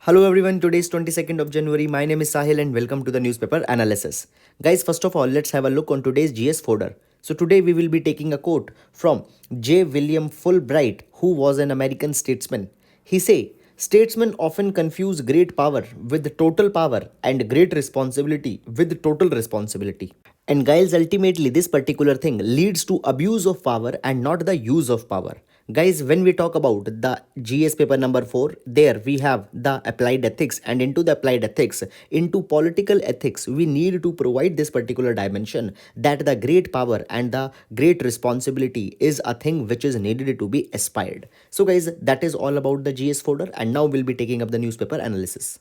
Hello everyone, today is 22nd of January. My name is Sahil and welcome to the newspaper analysis. Guys, first of all, let's have a look on today's GS folder. So today we will be taking a quote from J. William Fulbright, who was an American statesman. He say, statesmen often confuse great power with total power and great responsibility with total responsibility. And guys, ultimately, this particular thing leads to abuse of power and not the use of power. Guys, when we talk about the GS paper number 4, there we have the applied ethics, and into the applied ethics, into political ethics, we need to provide this particular dimension that the great power and the great responsibility is a thing which is needed to be aspired. So, guys, that is all about the GS folder, and now we'll be taking up the newspaper analysis.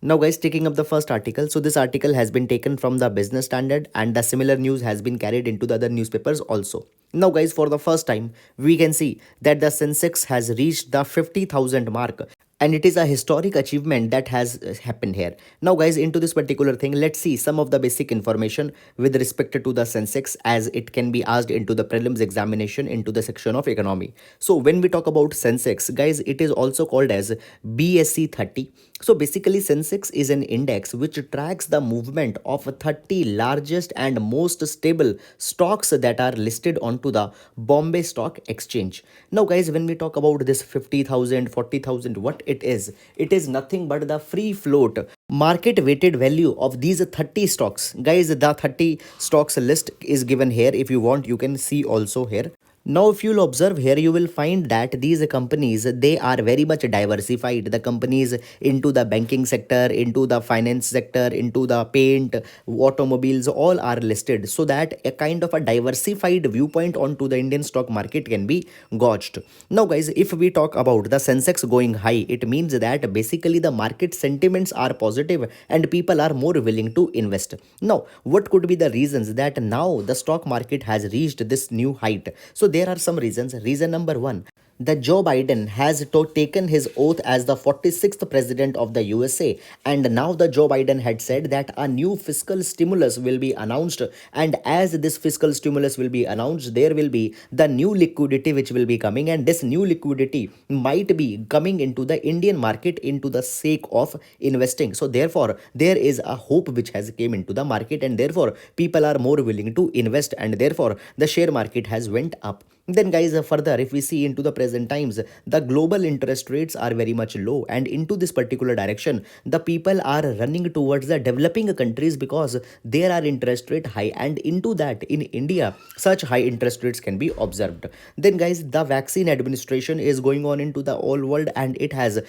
Now guys, taking up the first article. So this article has been taken from the Business Standard and the similar news has been carried into the other newspapers also. Now guys, for the first time, we can see that the Sensex has reached the 50,000 mark, and it is a historic achievement that has happened here. Now guys, into this particular thing, let's see some of the basic information with respect to the Sensex, as it can be asked into the prelims examination into the section of economy. So when we talk about Sensex, guys, it is also called as BSE 30. So basically, Sensex is an index which tracks the movement of 30 largest and most stable stocks that are listed onto the Bombay Stock Exchange. Now guys, when we talk about this 50,000, 40,000, what it is nothing but the free float market weighted value of these 30 stocks. Guys, the 30 stocks list is given here. If you want, you can see also here. Now, if you'll observe here, you will find that these companies, they are very much diversified. The companies into the banking sector, into the finance sector, into the paint, automobiles, all are listed, so that a kind of a diversified viewpoint onto the Indian stock market can be gauged. Now, guys, if we talk about the Sensex going high, it means that basically the market sentiments are positive and people are more willing to invest. Now, what could be the reasons that now the stock market has reached this new height? So there are some reasons. Reason number one, that Joe Biden has taken his oath as the 46th president of the USA, and now the Joe Biden had said that a new fiscal stimulus will be announced, and as this fiscal stimulus will be announced, there will be the new liquidity which will be coming, and this new liquidity might be coming into the Indian market into the sake of investing. So therefore, there is a hope which has came into the market, and therefore people are more willing to invest, and therefore the share market has went up. Then guys, further, if we see into the present times, the global interest rates are very much low, and into this particular direction, the people are running towards the developing countries because there are interest rate high, and into that in India, such high interest rates can be observed. Then guys, the vaccine administration is going on into the whole world, and it has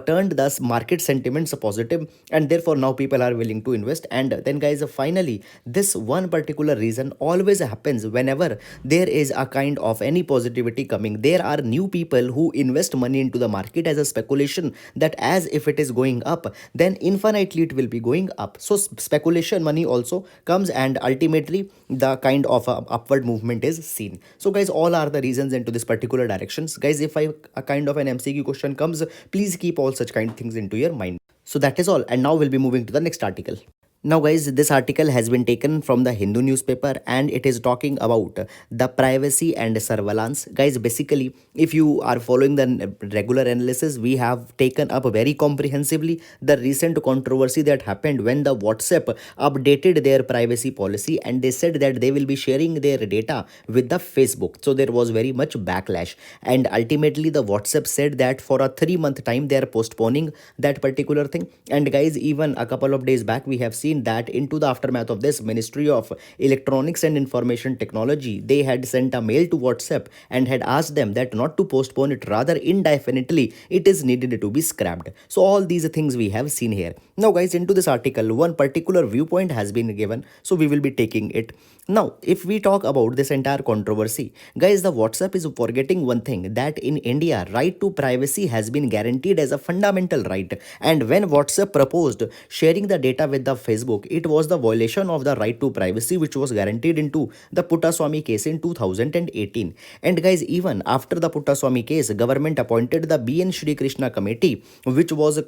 turned the market sentiments positive, and therefore now people are willing to invest. And then guys, finally, this one particular reason always happens whenever there is a kind of any positivity coming. There are new people who invest money into the market as a speculation that as if it is going up, then infinitely it will be going up. So speculation money also comes, and ultimately the kind of upward movement is seen. So guys, all are the reasons into this particular directions. Guys, if a kind of an MCQ question comes, please keep all such kind of things into your mind. So that is all, and now we'll be moving to the next article. Now guys, this article has been taken from the Hindu newspaper, and it is talking about the privacy and surveillance. Guys, basically, if you are following the regular analysis, we have taken up very comprehensively the recent controversy that happened when the WhatsApp updated their privacy policy, and they said that they will be sharing their data with the Facebook. So there was very much backlash, and ultimately the WhatsApp said that for a 3-month time they are postponing that particular thing. And guys, even a couple of days back, we have seen that into the aftermath of this, Ministry of Electronics and Information Technology, they had sent a mail to WhatsApp and had asked them that not to postpone it, rather indefinitely it is needed to be scrapped. So all these things we have seen here. Now guys, into this article, one particular viewpoint has been given, so we will be taking it. Now, if we talk about this entire controversy, guys, the WhatsApp is forgetting one thing, that in India, right to privacy has been guaranteed as a fundamental right. And when WhatsApp proposed sharing the data with the Facebook, Facebook, it was the violation of the right to privacy which was guaranteed into the Puttaswamy case in 2018. And guys, even after the Puttaswamy case, government appointed the BN Shri Krishna committee, which was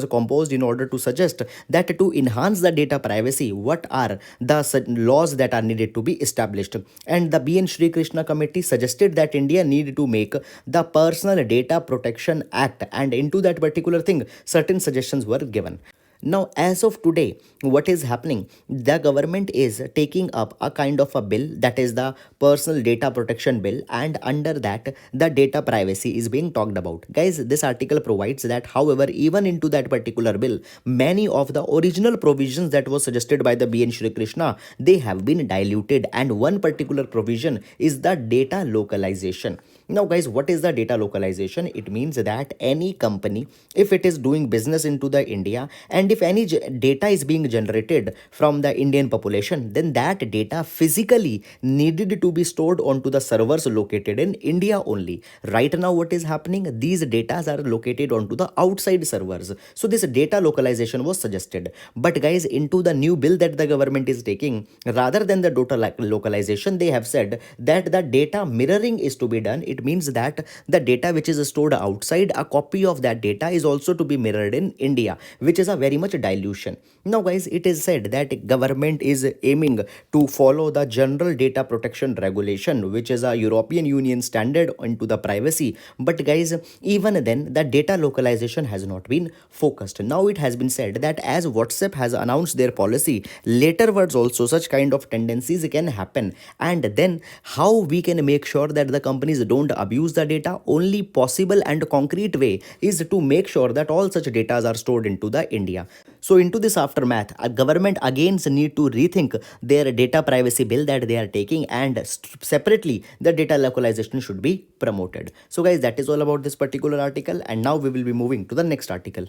composed in order to suggest that to enhance the data privacy, what are the laws that are needed to be established. And the BN Shri Krishna committee suggested that India need to make the Personal Data Protection Act, and into that particular thing, certain suggestions were given. Now, as of today, what is happening? The government is taking up a kind of a bill, that is the Personal Data Protection Bill, and under that, the data privacy is being talked about. Guys, this article provides that, however, even into that particular bill, many of the original provisions that was suggested by the BN Shri Krishna, they have been diluted, and one particular provision is the data localization. Now, guys, what is the data localization? It means that any company, if it is doing business into the India, and if any data is being generated from the Indian population, then that data physically needed to be stored onto the servers located in India only. Right now, what is happening? These data are located onto the outside servers. So this data localization was suggested. But guys, into the new bill that the government is taking, rather than the data localization, they have said that the data mirroring is to be done. It means that the data which is stored outside, a copy of that data is also to be mirrored in India, which is a very much dilution. Now, guys, it is said that government is aiming to follow the General Data Protection Regulation, which is a European Union standard into the privacy. But guys, even then, the data localization has not been focused. Now, it has been said that as WhatsApp has announced their policy, laterwards also such kind of tendencies can happen. And then how we can make sure that the companies don't abuse the data? Only possible and concrete way is to make sure that all such data are stored into the India. So into this aftermath, a government again need to rethink their data privacy bill that they are taking, and separately the data localization should be promoted. So guys, that is all about this particular article, and now we will be moving to the next article.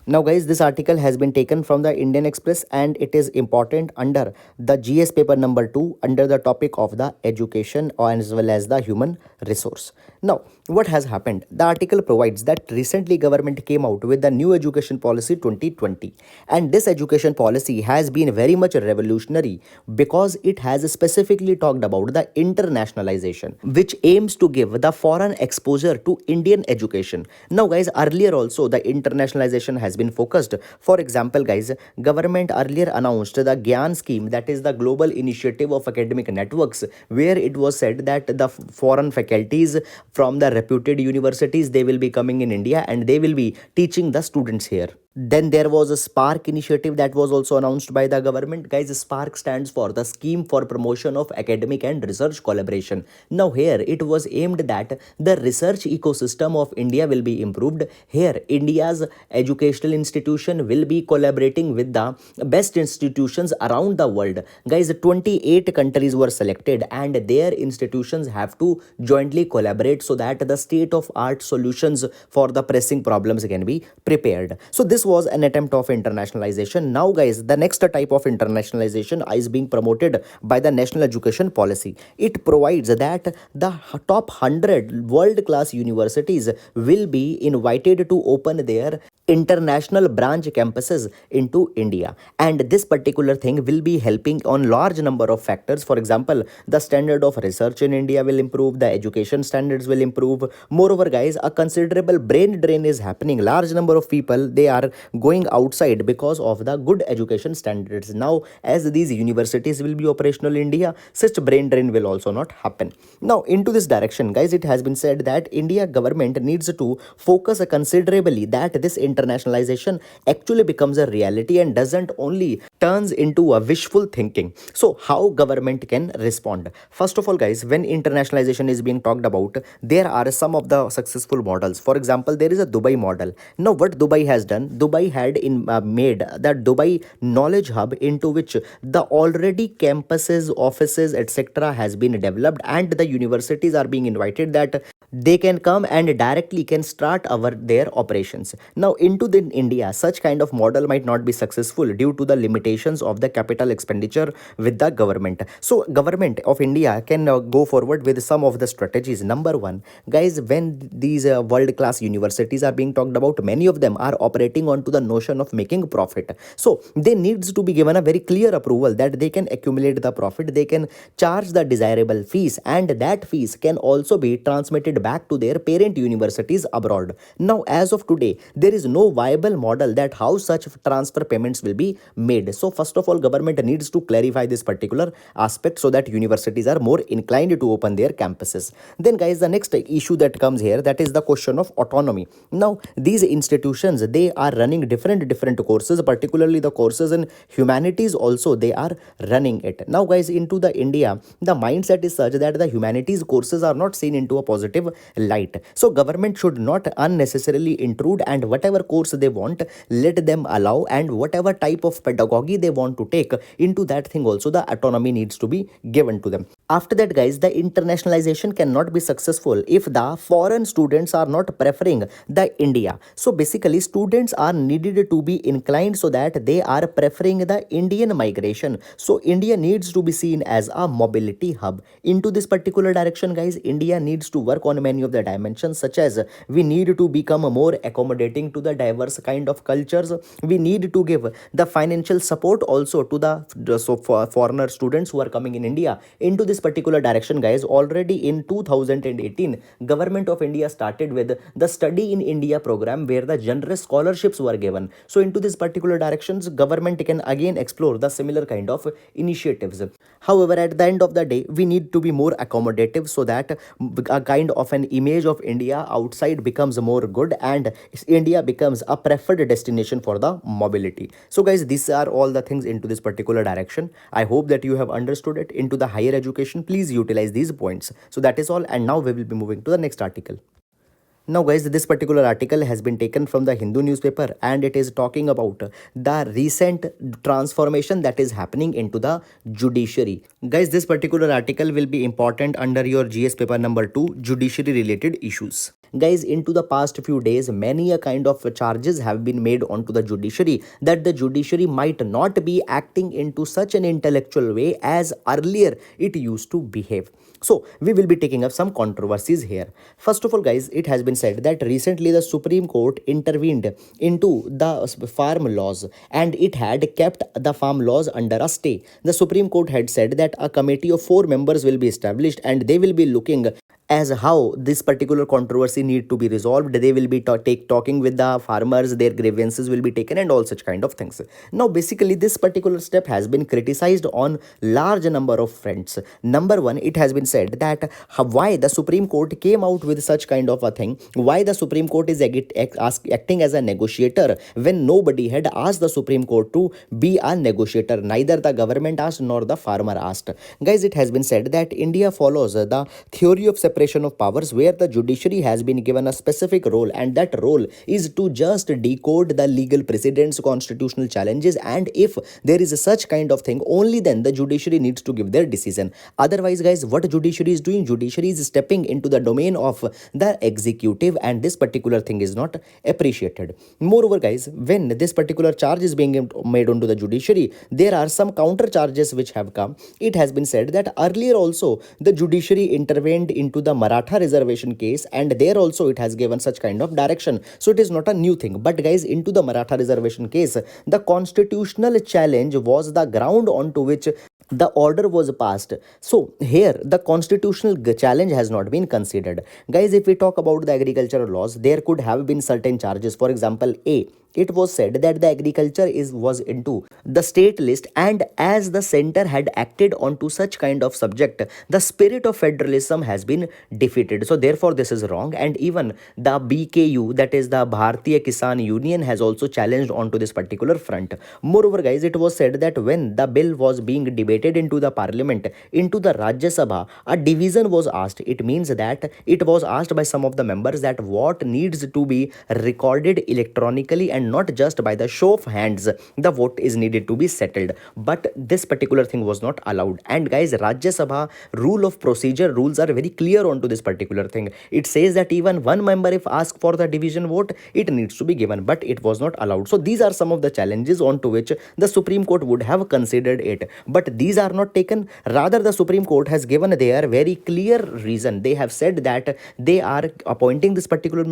Now guys, this article has been taken from the Indian Express, and it is important under the GS paper number 2 under the topic of the education as well as the human resource. Now, what has happened? The article provides that recently government came out with the new education policy 2020, and this education policy has been very much revolutionary because it has specifically talked about the internationalization, which aims to give the foreign exposure to Indian education. Now guys, earlier also the internationalization has been focused. For example, guys, government earlier announced the Gyan scheme, that is the global initiative of academic networks, where it was said that the foreign faculties from the reputed universities, they will be coming in India and they will be teaching the students here. Then there was a Spark initiative that was also announced by the government. Guys, Spark stands for the Scheme for Promotion of Academic and Research Collaboration. Now here it was aimed that the research ecosystem of India will be improved. Here India's educational institution will be collaborating with the best institutions around the world. Guys, 28 countries were selected and their institutions have to jointly collaborate so that the state-of-art solutions for the pressing problems can be prepared. So this was an attempt of internationalization. Now guys, the next type of internationalization is being promoted by the National Education Policy. It provides that the top 100 world-class universities will be invited to open their international branch campuses into India, and this particular thing will be helping on large number of factors. For example, the standard of research in India will improve, the education standards will improve. Moreover guys, a considerable brain drain is happening. Large number of people, they are going outside because of the good education standards. Now as these universities will be operational in India, such brain drain will also not happen. Now into this direction guys, it has been said that India government needs to focus considerably that this internationalization actually becomes a reality and doesn't only turns into a wishful thinking. So how government can respond? First of all guys, when internationalization is being talked about, there are some of the successful models. For example, there is a Dubai model. Now what Dubai has done, Dubai had made that Dubai knowledge hub, into which the already campuses, offices, etc. has been developed, and the universities are being invited that they can come and directly can start their operations. Now into the India, such kind of model might not be successful due to the limitations of the capital expenditure with the government. So government of India can go forward with some of the strategies. Number one, guys, when these world-class universities are being talked about, many of them are operating on to the notion of making profit. So they needs to be given a very clear approval that they can accumulate the profit, they can charge the desirable fees, and that fees can also be transmitted back to their parent universities abroad. Now as of today, there is no viable model that how such transfer payments will be made. So first of all, government needs to clarify this particular aspect so that universities are more inclined to open their campuses. Then guys, the next issue that comes here, that is the question of autonomy. Now these institutions, they are running different courses, particularly the courses in humanities also they are running it. Now guys, into the India, the mindset is such that the humanities courses are not seen into a positive light. So government should not unnecessarily intrude, and whatever course they want, let them allow, and whatever type of pedagogy they want to take into that thing also, the autonomy needs to be given to them. After that guys, the internationalization cannot be successful if the foreign students are not preferring the India. So basically students are needed to be inclined so that they are preferring the Indian migration. So India needs to be seen as a mobility hub. Into this particular direction guys, India needs to work on many of the dimensions, such as we need to become more accommodating to the diverse kind of cultures. We need to give the financial support also to the for foreigner students who are coming in India. Into this particular direction guys, already in 2018, government of India started with the study in India program, where the generous scholarships were given. So into this particular directions, government can again explore the similar kind of initiatives. However, at the end of the day, we need to be more accommodative so that a kind of an image of India outside becomes more good, and India becomes a preferred destination for the mobility. So guys, these are all the things into this particular direction. I hope that you have understood it. Into the higher education, please utilize these points. So that is all, and now we will be moving to the next article. Now guys, this particular article has been taken from the Hindu newspaper, and it is talking about the recent transformation that is happening into the judiciary. Guys, this particular article will be important under your GS paper number 2, judiciary related issues. Guys, into the past few days, many a kind of charges have been made onto the judiciary, that the judiciary might not be acting into such an intellectual way as earlier it used to behave. So we will be taking up some controversies here. First of all guys, it has been said that recently the Supreme Court intervened into the farm laws, and it had kept the farm laws under a stay. The Supreme Court had said that a committee of 4 members will be established, and they will be looking as how this particular controversy need to be resolved. They will be talking with the farmers, their grievances will be taken, and all such kind of things. Now basically this particular step has been criticized on large number of fronts. Number one, it has been said that why the Supreme Court came out with such kind of a thing, why the Supreme Court is acting as a negotiator when nobody had asked the Supreme Court to be a negotiator. Neither the government asked nor the farmer asked. Guys, it has been said that India follows the theory of separation of powers, where the judiciary has been given a specific role, and that role is to just decode the legal precedents, constitutional challenges, and if there is a such kind of thing, only then the judiciary needs to give their decision. Otherwise guys, what judiciary is doing, judiciary is stepping into the domain of the executive, and this particular thing is not appreciated. Moreover guys, when this particular charge is being made onto the judiciary, there are some counter charges which have come. It has been said that earlier also the judiciary intervened into the Maratha reservation case, and there also it has given such kind of direction. So it is not a new thing. But guys, into the Maratha reservation case, the constitutional challenge was the ground onto which the order was passed. So here the constitutional challenge has not been considered. Guys, if we talk about the agricultural laws, there could have been certain charges. For example, it was said that the agriculture was into the state list, and as the center had acted onto such kind of subject, the spirit of federalism has been defeated. So therefore this is wrong, and even the BKU, that is the Bharatiya Kisan Union, has also challenged onto this particular front. Moreover guys, it was said that when the bill was being debated into the parliament, into the Rajya Sabha, a division was asked. It means that it was asked by some of the members that what needs to be recorded electronically, and not just by the show of hands, the vote is needed to be settled. But this particular thing was not allowed. And guys, Rajya Sabha rule of procedure rules are very clear onto this particular thing. It says that even one member if asked for the division vote, it needs to be given, but it was not allowed. So these are some of the challenges onto which the Supreme Court would have considered it. But these are not taken. Rather, the Supreme Court has given their very clear reason. They have said that they are appointing this particular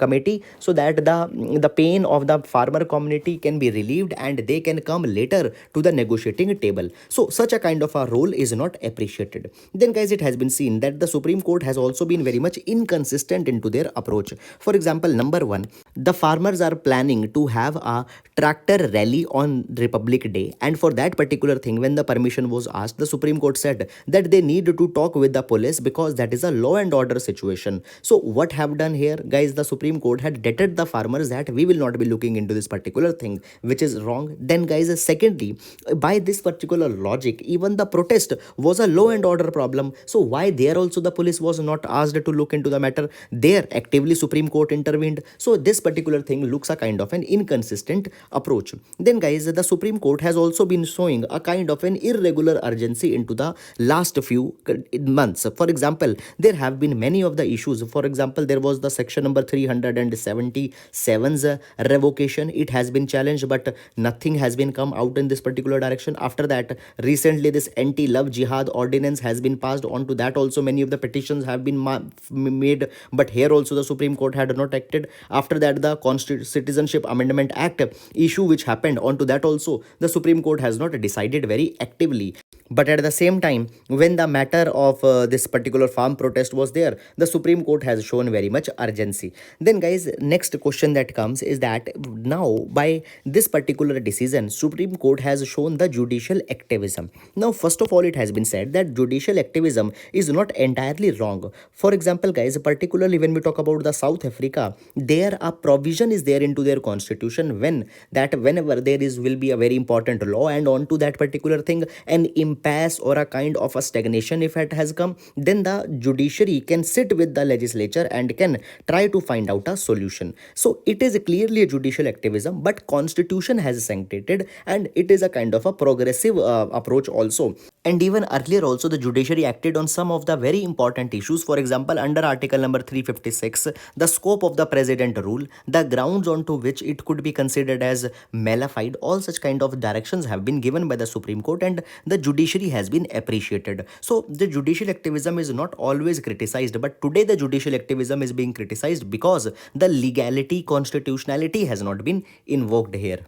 committee so that the pain of the farmer community can be relieved and they can come later to the negotiating table. So such a kind of a role is not appreciated. Then guys, it has been seen that the Supreme Court has also been very much inconsistent into their approach. For example, number one, the farmers are planning to have a tractor rally on Republic Day, and for that particular thing, when the permission was asked, the Supreme Court said that they need to talk with the police because that is a law and order situation. So what have done here, guys? The Supreme Court had deterred the farmers that we will not be looking into this particular thing, which is wrong. Then guys, secondly, by this particular logic, even the protest was a law and order problem. So why there also the police was not asked to look into the matter? There actively Supreme Court intervened. So this particular thing looks a kind of an inconsistent approach. Then guys, the Supreme Court has also been showing a kind of an irregular urgency into the last few months. For example, there have been many of the issues. For example, there was the section number 377's revocation. It has been challenged, but nothing has been come out in this particular direction. After that, recently this anti-love jihad ordinance has been passed. On to that also many of the petitions have been made, but here also the Supreme Court had not acted. After that, the Citizenship Amendment Act issue which happened, on to that also the Supreme Court has not decided very actively. But at the same time, when the matter of this particular farm protest was there, the Supreme Court has shown very much urgency. Then guys, next question that comes is that now by this particular decision, Supreme Court has shown the judicial activism. Now first of all, it has been said that judicial activism is not entirely wrong. For example guys, particularly when we talk about the South Africa, there a provision is there into their constitution when that whenever there is will be a very important law, and on to that particular thing an impasse or a kind of a stagnation if it has come, then the judiciary can sit with the legislature and can try to find out a solution. So it is clearly a judicial activism, but constitution has sanctioned, and it is a kind of a progressive approach also. And even earlier also the judiciary acted on some of the very important issues. For example, under article number 356, the scope of the president rule, the grounds onto which it could be considered as malified, all such kind of directions have been given by the Supreme Court, and the judiciary has been appreciated. So the judicial activism is not always criticized, but today the judicial activism is being criticized because the legality, constitutionality has not been invoked here.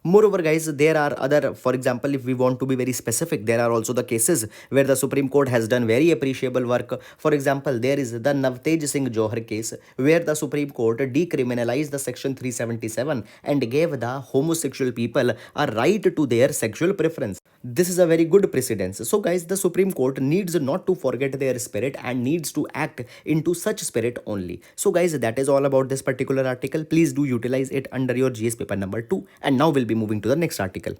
Moreover, guys, there are other, for example, if we want to be very specific, there are also the cases where the Supreme Court has done very appreciable work. For example, there is the Navtej Singh Johar case, where the Supreme Court decriminalized the section 377 and gave the homosexual people a right to their sexual preference. This is a very good precedence. So guys, the Supreme Court needs not to forget their spirit and needs to act into such spirit only. So guys, that is all about this particular article. Please do utilize it under your GS paper number 2. And now we'll be moving to the next article.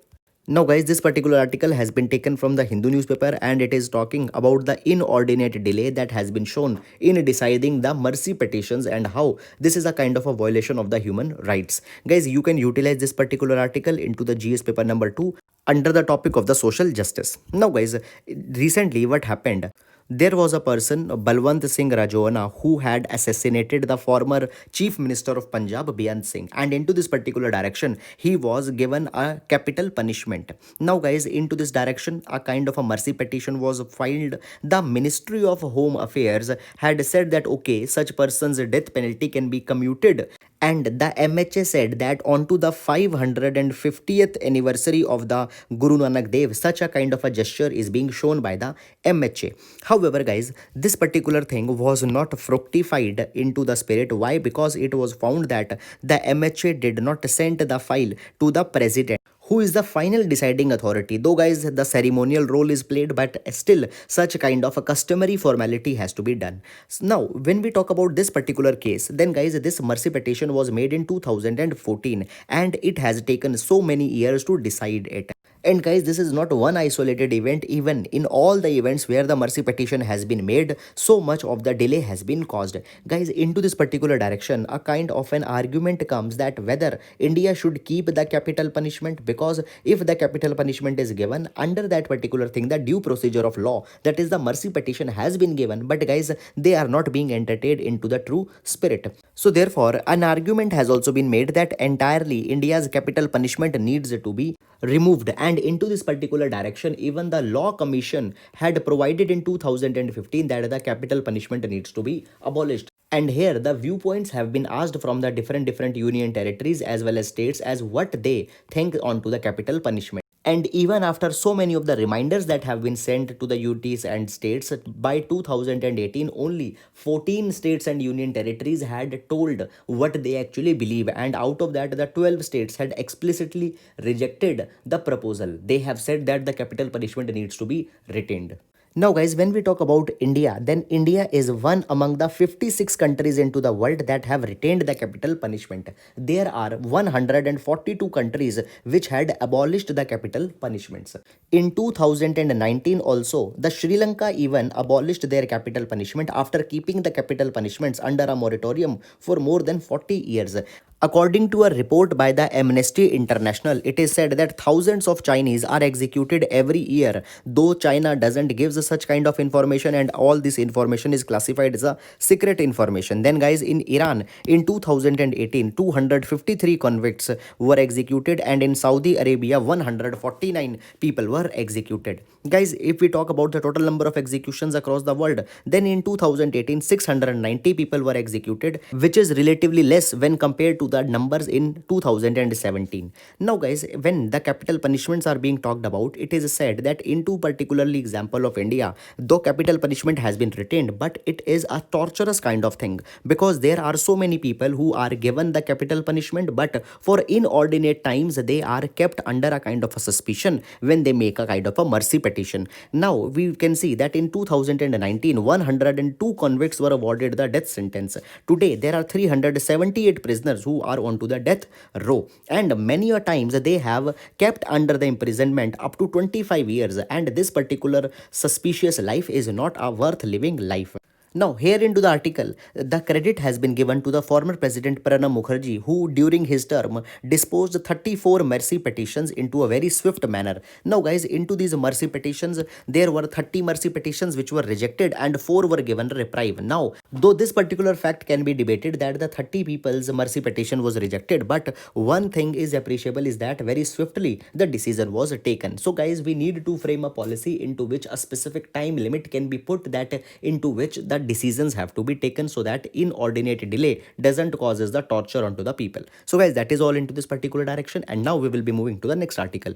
Now guys, this particular article has been taken from the Hindu newspaper, and it is talking about the inordinate delay that has been shown in deciding the mercy petitions and how this is a kind of a violation of the human rights. Guys, you can utilize this particular article into the GS paper number 2 under the topic of the social justice. Now guys, recently what happened? There was a person, Balwant Singh Rajona, who had assassinated the former Chief Minister of Punjab, Beyant Singh. And into this particular direction, he was given a capital punishment. Now guys, into this direction, a kind of a mercy petition was filed. The Ministry of Home Affairs had said that, okay, such person's death penalty can be commuted. And the MHA said that onto the 550th anniversary of the Guru Nanak Dev, such a kind of a gesture is being shown by the MHA. However, guys, this particular thing was not fructified into the spirit. Why? Because it was found that the MHA did not send the file to the president, who is the final deciding authority. Though guys, the ceremonial role is played, but still such kind of a customary formality has to be done. Now when we talk about this particular case, then guys, this mercy petition was made in 2014 and it has taken so many years to decide it. And guys, this is not one isolated event. Even in all the events where the mercy petition has been made, so much of the delay has been caused. Guys, into this particular direction, a kind of an argument comes that whether India should keep the capital punishment, because if the capital punishment is given under that particular thing, the due procedure of law, that is the mercy petition has been given, but guys, they are not being entertained into the true spirit. So therefore, an argument has also been made that entirely India's capital punishment needs to be removed, and And into this particular direction, even the law commission had provided in 2015 that the capital punishment needs to be abolished. And here the viewpoints have been asked from the different union territories as well as states as what they think onto the capital punishment. And even after so many of the reminders that have been sent to the UTs and states, by 2018, only 14 states and union territories had told what they actually believe. And out of that, the 12 states had explicitly rejected the proposal. They have said that the capital punishment needs to be retained. Now, guys, when we talk about India, then India is one among the 56 countries into the world that have retained the capital punishment. There are 142 countries which had abolished the capital punishments. In 2019 also, the Sri Lanka even abolished their capital punishment after keeping the capital punishments under a moratorium for more than 40 years. According to a report by the Amnesty International, it is said that thousands of Chinese are executed every year, though China doesn't give such kind of information, and all this information is classified as a secret information. Then, guys, in Iran, in 2018, 253 convicts were executed, and in Saudi Arabia, 149 people were executed. Guys, if we talk about the total number of executions across the world, then in 2018, 690 people were executed, which is relatively less when compared to the numbers in 2017. Now, guys, when the capital punishments are being talked about, it is said that in two particularly example of India, though capital punishment has been retained, but it is a torturous kind of thing, because there are so many people who are given the capital punishment, but for inordinate times they are kept under a kind of a suspicion when they make a kind of a mercy petition. Now we can see that in 2019, 102 convicts were awarded the death sentence. Today there are 378 prisoners who are onto the death row, and many a times they have kept under the imprisonment up to 25 years, and this particular suspicious life is not a worth living life. Now, here into the article, the credit has been given to the former President Pranab Mukherjee, who during his term disposed 34 mercy petitions into a very swift manner. Now, guys, into these mercy petitions, there were 30 mercy petitions which were rejected and 4 were given reprieve. Now, though this particular fact can be debated that the 30 people's mercy petition was rejected, but one thing is appreciable is that very swiftly the decision was taken. So, guys, we need to frame a policy into which a specific time limit can be put, that into which the decisions have to be taken, so that inordinate delay doesn't causes the torture onto the people. So, guys, that is all into this particular direction, and now we will be moving to the next article.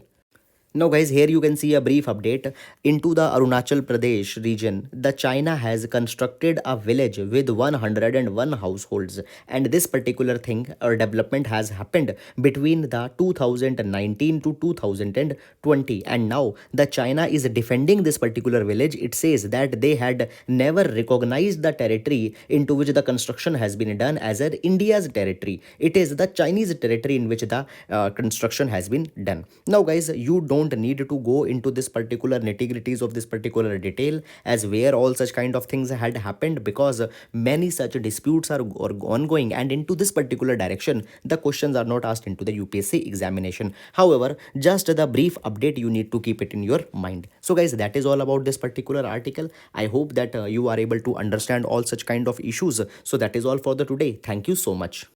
Now, guys, here you can see a brief update into the Arunachal Pradesh region. The China has constructed a village with 101 households, and this particular thing or development has happened between the 2019 to 2020, and now the China is defending this particular village. It says that they had never recognized the territory into which the construction has been done as a India's territory. It is the Chinese territory in which the construction has been done. Now, guys, you don't need to go into this particular nitty-gritties of this particular detail as where all such kind of things had happened, because many such disputes are ongoing, and into this particular direction the questions are not asked into the UPSC examination. However, just the brief update, you need to keep it in your mind. So, guys, that is all about this particular article. I hope that you are able to understand all such kind of issues. So that is all for the today. Thank you so much.